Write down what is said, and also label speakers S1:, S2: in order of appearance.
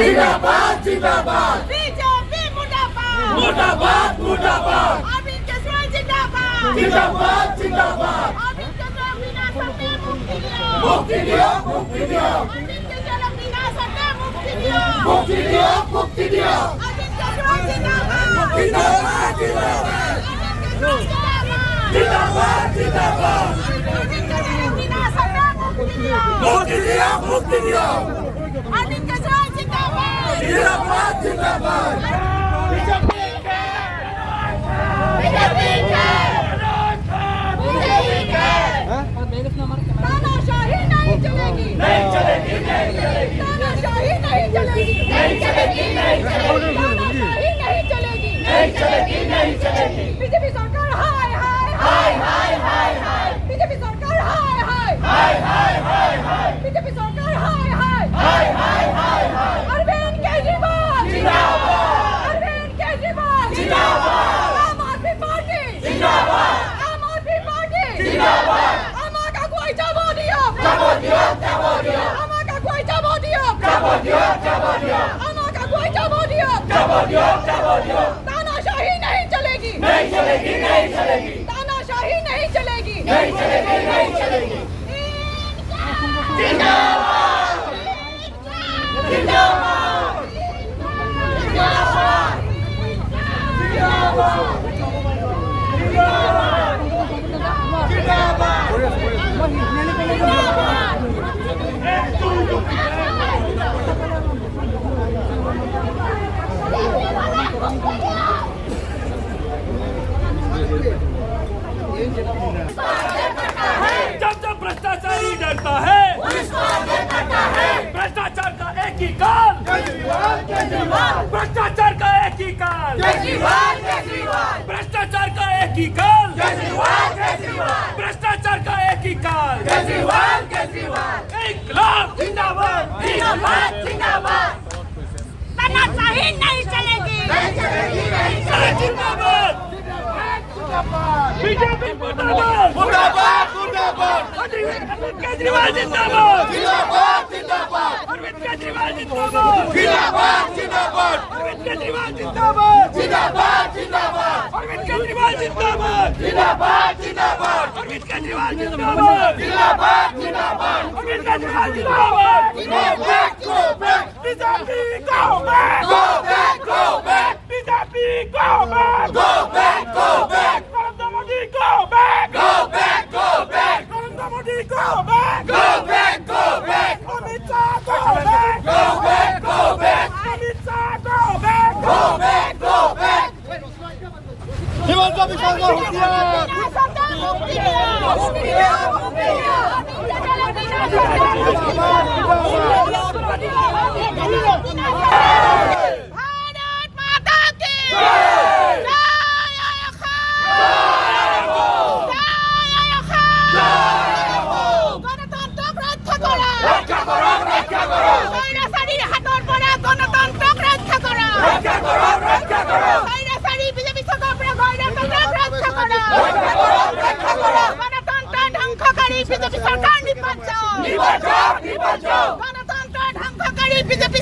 S1: जिंदाबाद जिंदाबाद
S2: बीजेपी मुर्दाबाद
S1: मुर्दाबाद मुर्दाबाद
S2: अरविंद केजरीवाल जिंदाबाद
S1: जिंदाबाद जिंदाबाद
S2: अरविंद केजरीवाल बिना सत्ता मुक्ति
S1: मुक्ति दियो
S2: अरविंद केजरीवाल बिना सत्ता मुक्ति दियो
S1: मुक्ति दियो
S2: अरविंद केजरीवाल जिंदाबाद
S1: जिंदाबाद जिंदाबाद जिंदाबाद
S2: अरविंद केजरीवाल बिना सत्ता मुक्ति दियो
S1: मुक्ति दियो
S2: अरविंद केजरीवाल जिंदाबाद
S1: जिंदाबाद जिंदाबाद
S2: तानाशाही नहीं चलेगी
S1: नहीं चलेगी नहीं चलेगी
S2: तानाशाही नहीं चलेगी
S1: नहीं चलेगी नहीं चलेगी
S2: तानाशाही नहीं चलेगी
S1: नहीं चलेगी नहीं चलेगी
S2: बीजेपी सरकार हाय हाय
S1: हाय हाय हाय हाय
S2: बीजेपी सरकार हाय हाय
S1: हाय हाय हाय हाय
S2: बीजेपी सरकार हाय हाय
S1: हाय हाय हाय हाय
S2: अरविंद केजरीवाल
S1: जिंदाबाद
S2: अरविंद केजरीवाल
S1: जिंदाबाद
S2: आम आदमी पार्टी
S1: जिंदाबाद
S2: आम आदमी पार्टी
S1: जिंदाबाद
S2: आमा का कोई जवाब दियो
S1: जवाब दियो जवाब दियो
S2: आमा का कोई जवाब दियो
S1: जवाब दियो जवाब दियो
S2: आमा का कोई जवाब दियो
S1: जवाब दियो जवाब दियो
S2: तानाशाही नहीं चलेगी
S1: नहीं चलेगी नहीं चलेगी
S2: तानाशाही नहीं चलेगी
S1: नहीं चलेगी नहीं चलेगी जिंदाबाद जिंदाबाद जिंदाबाद
S3: जब जब भ्रष्टाचारी डरता है भ्रष्टाचार का एक ही काल भ्रष्टाचार का एक ही काल भ्रष्टाचार का एक ही काल भ्रष्टाचार का एक ही काल इंकलाब जिंदाबाद
S1: जिंदाबाद जिंदाबाद
S2: तानाशाही नहीं चलेगी
S3: जिंदाबाद बीजेपी मुर्दाबाद
S1: मुर्दाबाद मुर्दाबाद
S3: अरविंद केजरीवाल जिंदाबाद
S1: जिंदाबाद जिंदाबाद
S3: अरविंद केजरीवाल जिंदाबाद
S1: जिंदाबाद जिंदाबाद
S3: अरविंद केजरीवाल जिंदाबाद
S1: जिंदाबाद जिंदाबाद
S3: अरविंद केजरीवाल जिंदाबाद
S1: जिंदाबाद जिंदाबाद
S3: अरविंद केजरीवाल जिंदाबाद
S1: जिंदाबाद जिंदाबाद
S3: अरविंद केजरीवाल जिंदाबाद
S1: Go back, go back,
S3: BJP go back
S1: go back, go back,
S3: BJP go back
S1: go back, go back,
S3: Narendra Modi go back
S1: go back, go back,
S3: Narendra Modi go back
S1: go back, go back,
S3: Amit Shah go back
S1: go back, go back,
S3: Amit Shah go back
S1: go back, go back.
S2: बिना सत्ता मुक्ति दियो मुक्ति दियो मुक्ति दियो बिना सत्ता मुक्ति दियो भारत माता की जय जय গণতন্ত্রক রক্ষা করা
S1: রক্ষা করো, রক্ষা করো,
S2: স্বৈরাচারীর হাতর পরা গণতন্ত্রক রক্ষা করা
S1: রক্ষা করো, রক্ষা করো,
S2: স্বৈরাচারী বিজেপি সরকার গণতন্ত্রক রক্ষা করা
S1: রক্ষা করো, রক্ষা করো।
S2: গণতন্ত্র ধ্বংসকারী বিজেপি সরকার নির্বাচন
S1: নির্বাচন, নির্বাচন।
S2: গণতন্ত্র ধ্বংসকারী বিজেপি